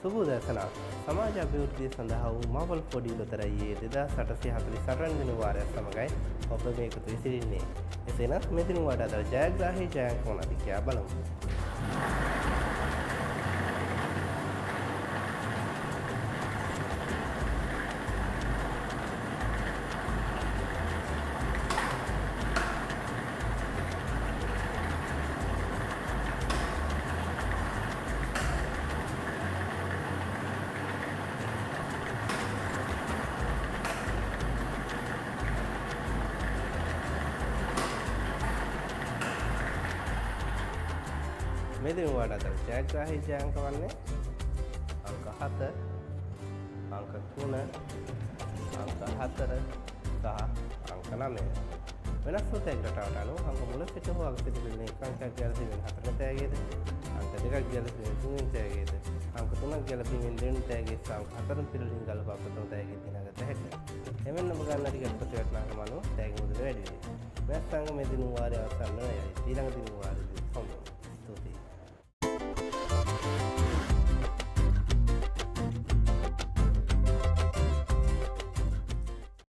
සුබෝදෑසනක් සමාජ අභිවෘද්ධිය සඳහා වූ මවල් පොඩි ලොතරැයියේ 2848 වෙනි වාරය සමගයි ඔබ මේ එකතු වී සිටින්නේ. එසේනම් මේ දින වඩා අද ජයග්‍රාහී ජයංක මොනවාද කියලා බලමු. මේ දින වඩා අද ජයග්‍රාහී ජයංක වන්නේ අංක 7, අංක 3, අංක 4 සහ අංක 9. වෙනස් වූ තැග්‍රටාවට අනුව අංක මුල සිට හෝ අග සිට පිළිෙන එක අංකයක් කියලා තියෙන 4 තෑගියද, අංක 2ක් කියලා තියෙන 3 වෙනි තෑගියද, අංක 3ක් කියලා තියෙන 2 වෙනි තෑගිය සහ අංක 4 පිළිලින් ගලපා ප්‍රථම තෑගිය දිනගත හැකියි. එමෙන්න ඔබ ගන්න ටිකට් ප්‍රතිවටනාකම අනුව තෑගි මුදල වැඩි වෙයි. මේ සංග මේ දින වාරයේ අවසන් වන